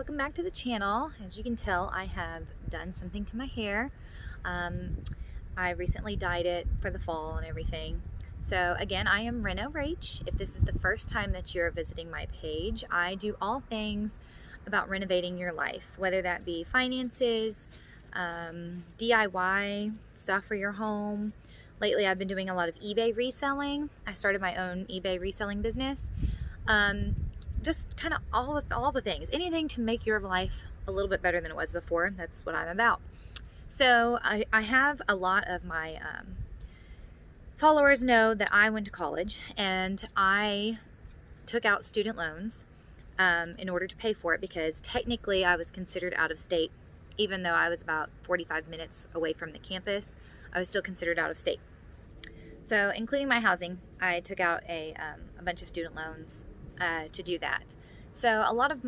welcome back to the channel. As you can tell, I have done something to my hair. I recently dyed it for the fall and everything. So again, I am Reno Rach. If this is the first time that you're visiting my page, I do all things about renovating your life, whether that be finances, DIY stuff for your home. Lately, I've been doing a lot of eBay reselling. I started my own eBay reselling business. Just kind of all the things, anything to make your life a little bit better than it was before. That's what I'm about. So I have a lot of my followers know that I went to college and I took out student loans in order to pay for it, because technically I was considered out of state. Even though I was about 45 minutes away from the campus, I was still considered out of state. So including my housing, I took out a bunch of student loans to do that. So a lot of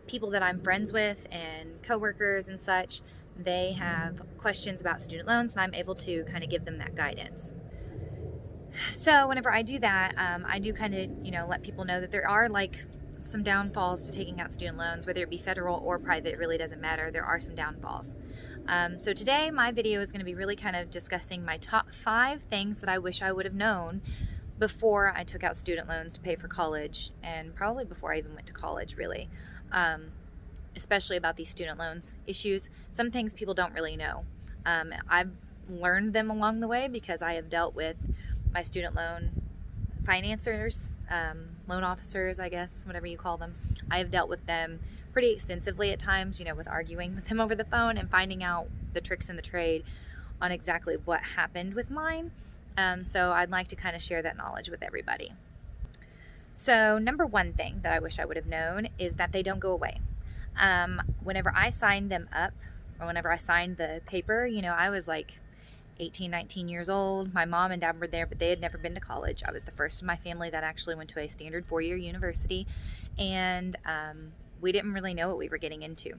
people that I'm friends with and coworkers and such, they have questions about student loans, and I'm able to kind of give them that guidance. So whenever I do that, I do kind of, let people know that there are like some downfalls to taking out student loans, whether it be federal or private, it really doesn't matter. There are some downfalls. So today my video is going to be really kind of discussing my top 5 things that I wish I would have known before I took out student loans to pay for college, and probably before I even went to college, really. Especially about these student loans issues. Some things people don't really know. I've learned them along the way because I have dealt with my student loan financiers, loan officers, I guess, whatever you call them. I have dealt with them pretty extensively at times, with arguing with them over the phone and finding out the tricks in the trade on exactly what happened with mine. So I'd like to kind of share that knowledge with everybody. So number one thing that I wish I would have known is that they don't go away. Whenever I signed them up, or whenever I signed the paper, I was like 18, 19 years old. My mom and dad were there, but they had never been to college. I was the first in my family that actually went to a standard 4-year university, and we didn't really know what we were getting into.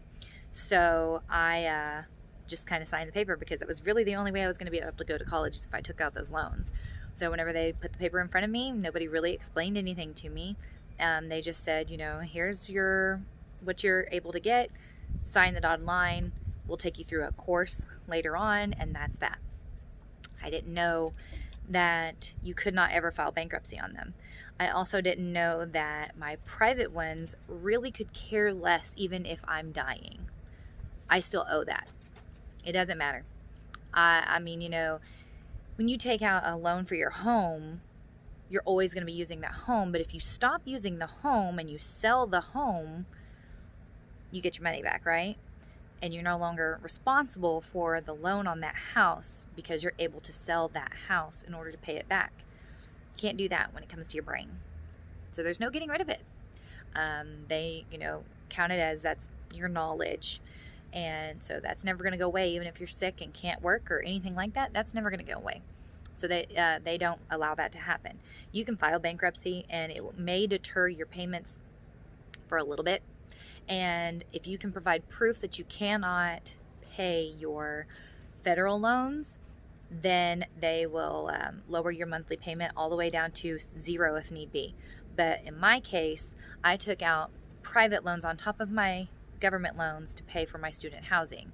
So I just kind of signed the paper because it was really the only way I was going to be able to go to college is if I took out those loans. So whenever they put the paper in front of me, nobody really explained anything to me. They just said, here's what you're able to get, sign the dotted line, we'll take you through a course later on, and that's that. I didn't know that you could not ever file bankruptcy on them. I also didn't know that my private ones really could care less even if I'm dying. I still owe that. It doesn't matter. I mean, when you take out a loan for your home, you're always going to be using that home. But if you stop using the home and you sell the home, you get your money back, right? And you're no longer responsible for the loan on that house because you're able to sell that house in order to pay it back. You can't do that when it comes to your brain. So there's no getting rid of it. They, count it as that's your knowledge. And so that's never going to go away. Even if you're sick and can't work or anything like that, that's never going to go away. So they don't allow that to happen. You can file bankruptcy and it may deter your payments for a little bit. And if you can provide proof that you cannot pay your federal loans, then they will lower your monthly payment all the way down to 0 if need be. But in my case, I took out private loans on top of my government loans to pay for my student housing.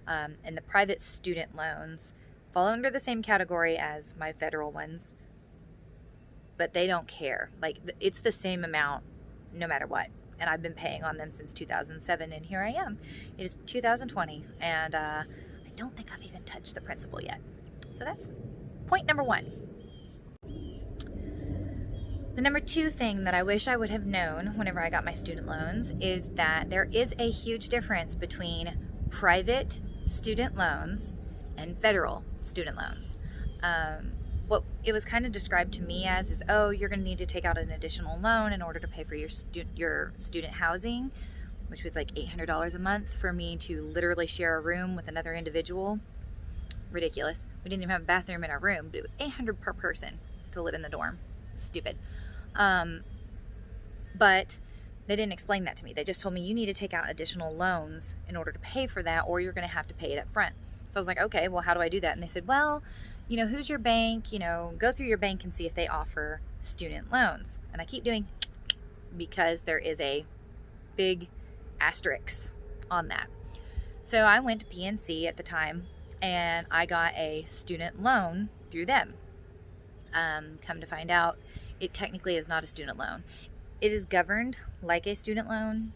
And the private student loans fall under the same category as my federal ones, but they don't care. Like, it's the same amount no matter what. And I've been paying on them since 2007, and here I am. It is 2020, and I don't think I've even touched the principal yet. So that's point number 1. The number 2 thing that I wish I would have known whenever I got my student loans is that there is a huge difference between private student loans and federal student loans. What it was kind of described to me as is, you're going to need to take out an additional loan in order to pay for your student housing, which was like $800 a month for me to literally share a room with another individual. Ridiculous. We didn't even have a bathroom in our room, but it was $800 per person to live in the dorm. Stupid. But they didn't explain that to me. They just told me you need to take out additional loans in order to pay for that, or you're going to have to pay it up front. So I was like, okay, well, how do I do that? And they said, well, who's your bank? Go through your bank and see if they offer student loans. And I keep doing because there is a big asterisk on that. So I went to PNC at the time and I got a student loan through them. Come to find out, it technically is not a student loan. It is governed like a student loan,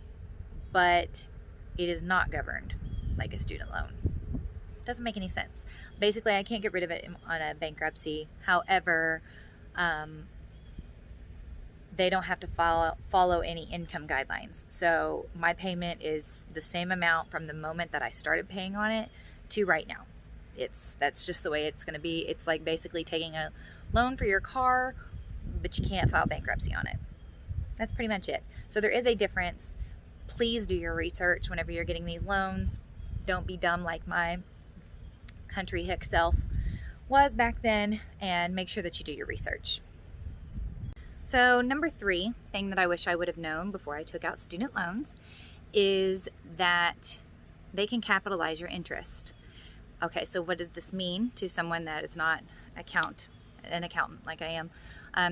but it is not governed like a student loan. Doesn't make any sense. Basically, I can't get rid of it on a bankruptcy. However, they don't have to follow any income guidelines. So my payment is the same amount from the moment that I started paying on it to right now. That's just the way it's going to be. It's like basically taking a loan for your car, but you can't file bankruptcy on it. That's pretty much it. So there is a difference. Please do your research whenever you're getting these loans. Don't be dumb like my country hick self was back then, and make sure that you do your research. So number 3 thing that I wish I would have known before I took out student loans is that they can capitalize your interest. Okay, so what does this mean to someone that is not an accountant like I am?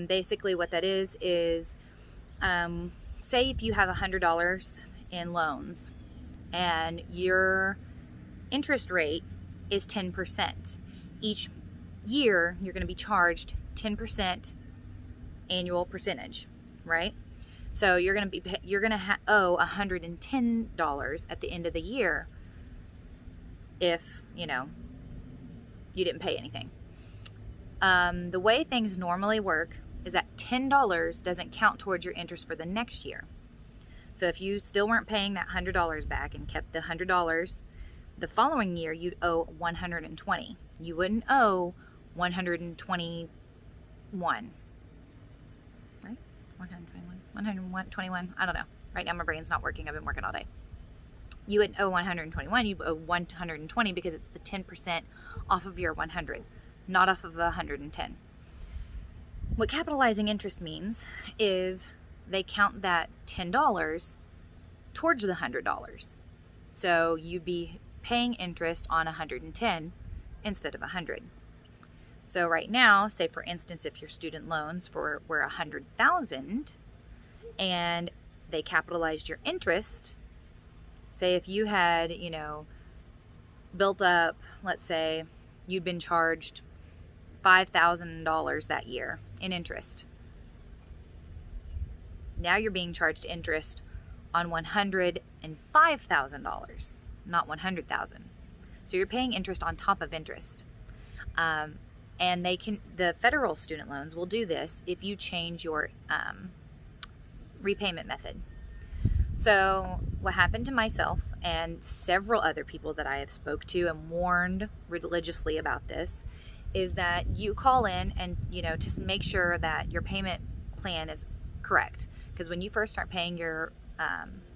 Basically what that is say if you have $100 in loans and your interest rate is 10%. Each year you're going to be charged 10% annual percentage, right? So you're going to owe $110 at the end of the year if you didn't pay anything. The way things normally work is that $10 doesn't count towards your interest for the next year. So if you still weren't paying that $100 back and kept the $100, the following year you'd owe $120. You wouldn't owe $121, right? $121. I don't know. Right now my brain's not working. I've been working all day. You wouldn't owe $121. You owe $120 because it's the 10% off of your $100, not off of $110. What capitalizing interest means is they count that $10 towards the $100. So you'd be paying interest on $110 instead of $100. So right now, say for instance, if your student loans were $100,000 and they capitalized your interest, say if you had, built up, let's say you'd been charged $5,000 that year in interest. Now you're being charged interest on $105,000, not $100,000. So you're paying interest on top of interest. And the federal student loans will do this if you change your repayment method. So what happened to myself and several other people that I have spoke to and warned religiously about this is that you call in and, to make sure that your payment plan is correct. Because when you first start paying your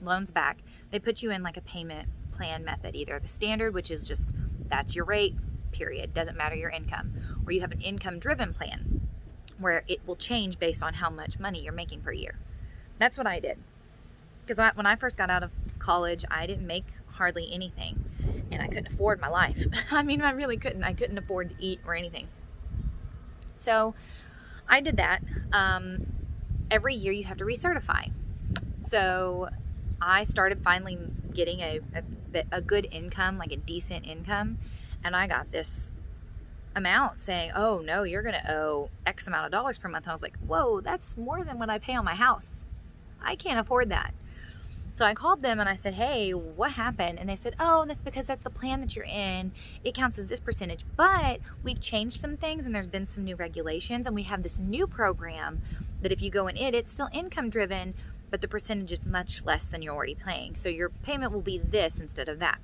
loans back, they put you in like a payment plan method, either the standard, which is just that's your rate, period, doesn't matter your income, or you have an income driven plan where it will change based on how much money you're making per year. That's what I did. Because when I first got out of college, I didn't make hardly anything, and I couldn't afford my life. I mean, I really couldn't. I couldn't afford to eat or anything. So I did that. Every year you have to recertify. So I started finally getting a good income, like a decent income, and I got this amount saying, oh no, you're going to owe X amount of dollars per month. And I was like, whoa, that's more than what I pay on my house. I can't afford that. So I called them and I said, hey, what happened? And they said, oh, that's because that's the plan that you're in. It counts as this percentage, but we've changed some things and there's been some new regulations, and we have this new program that if you go in it's still income driven, but the percentage is much less than you're already paying. So your payment will be this instead of that.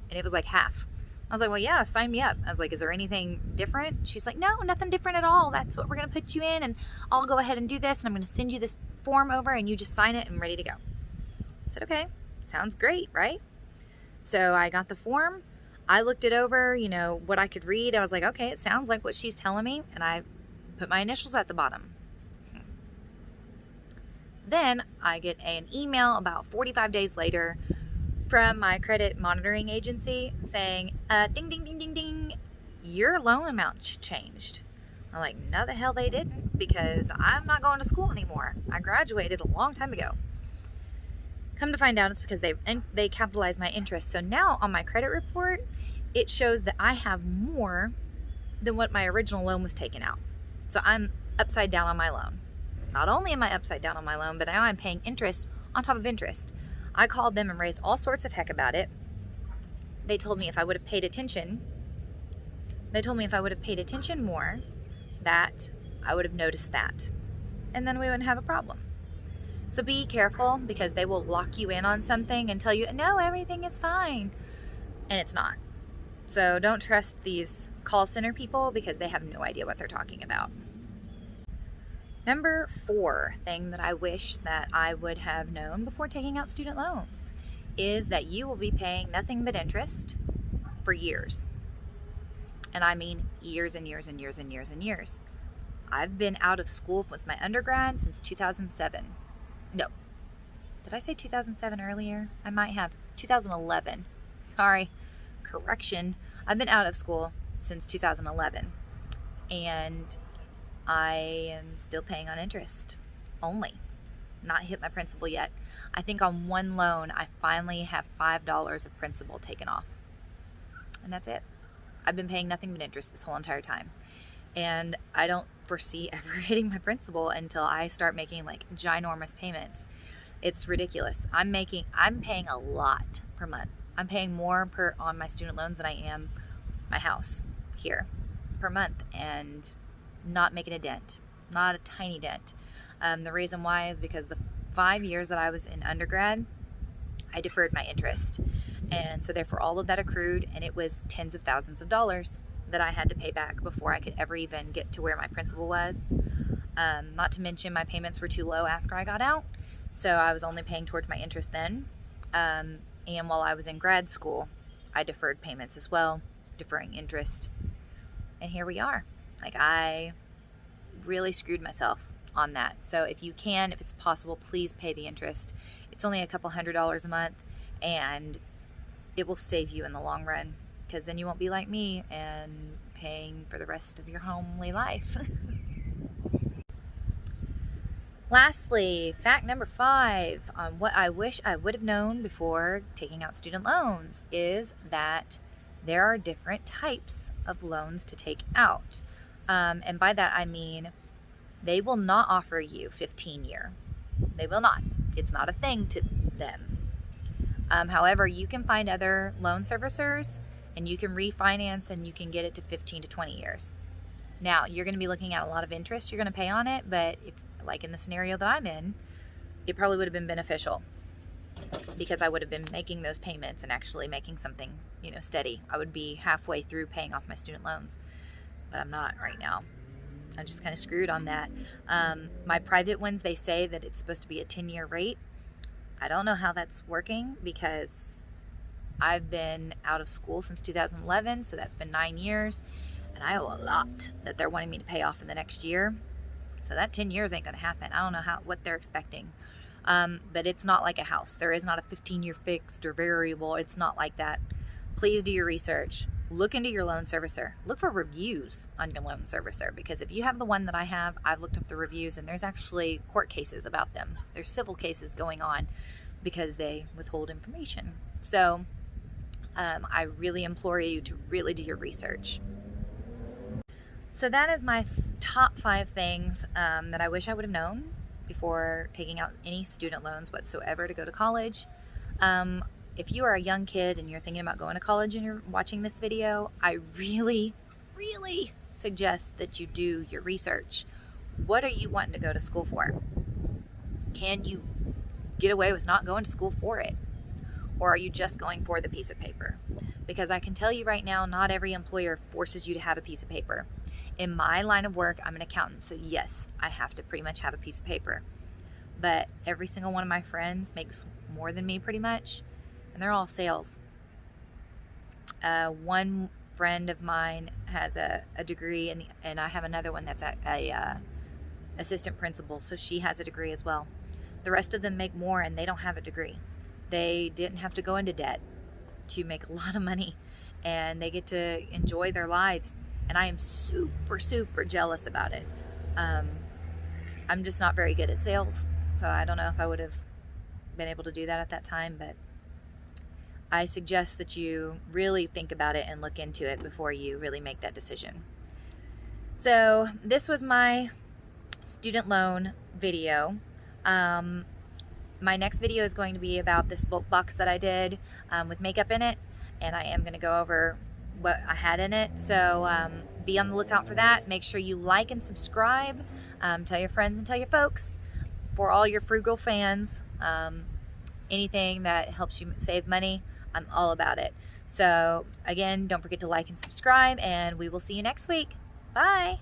And it was like half. I was like, well, yeah, sign me up. I was like, is there anything different? She's like, no, nothing different at all. That's what we're going to put you in, and I'll go ahead and do this, and I'm going to send you this form over, and you just sign it and ready to go. I said, okay, sounds great, right? So I got the form. I looked it over, what I could read. I was like, okay, it sounds like what she's telling me, and I put my initials at the bottom. Then I get an email about 45 days later from my credit monitoring agency saying, ding, ding, ding, ding, ding, your loan amount changed. I'm like, no, the hell they didn't, because I'm not going to school anymore. I graduated a long time ago. Come to find out, it's because they capitalized my interest. So now on my credit report, it shows that I have more than what my original loan was taken out. So I'm upside down on my loan. Not only am I upside down on my loan, but now I'm paying interest on top of interest. I called them and raised all sorts of heck about it. They told me if I would have paid attention more, that I would have noticed that. And then we wouldn't have a problem. So be careful, because they will lock you in on something and tell you, no, everything is fine. And it's not. So don't trust these call center people, because they have no idea what they're talking about. Number 4 thing that I wish that I would have known before taking out student loans is that you will be paying nothing but interest for years. And I mean years and years and years and years and years. I've been out of school with my undergrad since 2007. No. Did I say 2007 earlier? I might have. 2011. Sorry. Correction. I've been out of school since 2011. And I am still paying on interest only. Not hit my principal yet. I think on one loan, I finally have $5 of principal taken off. And that's it. I've been paying nothing but interest this whole entire time. And I don't foresee ever hitting my principal until I start making like ginormous payments. It's ridiculous. I'm paying a lot per month. I'm paying more on my student loans than I am my house here per month, and not making a dent, not a tiny dent. The reason why is because the 5 years that I was in undergrad, I deferred my interest. And so therefore all of that accrued, and it was tens of thousands of dollars that I had to pay back before I could ever even get to where my principal was. Not to mention my payments were too low after I got out. So I was only paying towards my interest then. And while I was in grad school, I deferred payments as well, deferring interest. And here we are. Like, I really screwed myself on that. So if it's possible, please pay the interest. It's only a couple $100s a month, and it will save you in the long run, because then you won't be like me and paying for the rest of your homely life. Lastly, fact number 5 on what I wish I would have known before taking out student loans is that there are different types of loans to take out. And by that I mean they will not offer you 15-year. They will not. It's not a thing to them. However, you can find other loan servicers and you can refinance and you can get it to 15 to 20 years. Now, you're going to be looking at a lot of interest you're going to pay on it, but if, like in the scenario that I'm in, it probably would have been beneficial, because I would have been making those payments and actually making something, steady. I would be halfway through paying off my student loans, but I'm not right now. I'm just kind of screwed on that. My private ones, they say that it's supposed to be a 10-year rate. I don't know how that's working, because I've been out of school since 2011, so that's been 9 years, and I owe a lot that they're wanting me to pay off in the next year. So that 10 years ain't going to happen. I don't know what they're expecting. But it's not like a house. There is not a 15-year fixed or variable. It's not like that. Please do your research. Look into your loan servicer. Look for reviews on your loan servicer, because if you have the one that I have, I've looked up the reviews, and there's actually court cases about them. There's civil cases going on because they withhold information. So I really implore you to really do your research. So that is my top 5 things that I wish I would have known before taking out any student loans whatsoever to go to college. If you are a young kid and you're thinking about going to college and you're watching this video, I really, really suggest that you do your research. What are you wanting to go to school for? Can you get away with not going to school for it? Or are you just going for the piece of paper? Because I can tell you right now, not every employer forces you to have a piece of paper. In my line of work, I'm an accountant, so yes, I have to pretty much have a piece of paper. But every single one of my friends makes more than me pretty much, and they're all sales. One friend of mine has a degree, and I have another one that's a assistant principal, so she has a degree as well. The rest of them make more, and they don't have a degree. They didn't have to go into debt to make a lot of money, and they get to enjoy their lives. And I am super, super jealous about it. I'm just not very good at sales, so I don't know if I would have been able to do that at that time, but I suggest that you really think about it and look into it before you really make that decision. So this was my student loan video. My next video is going to be about this bulk box that I did with makeup in it, and I am going to go over what I had in it. So be on the lookout for that. Make sure you like and subscribe. Tell your friends and tell your folks. For all your frugal fans, anything that helps you save money, I'm all about it. So again, don't forget to like and subscribe, and we will see you next week. Bye.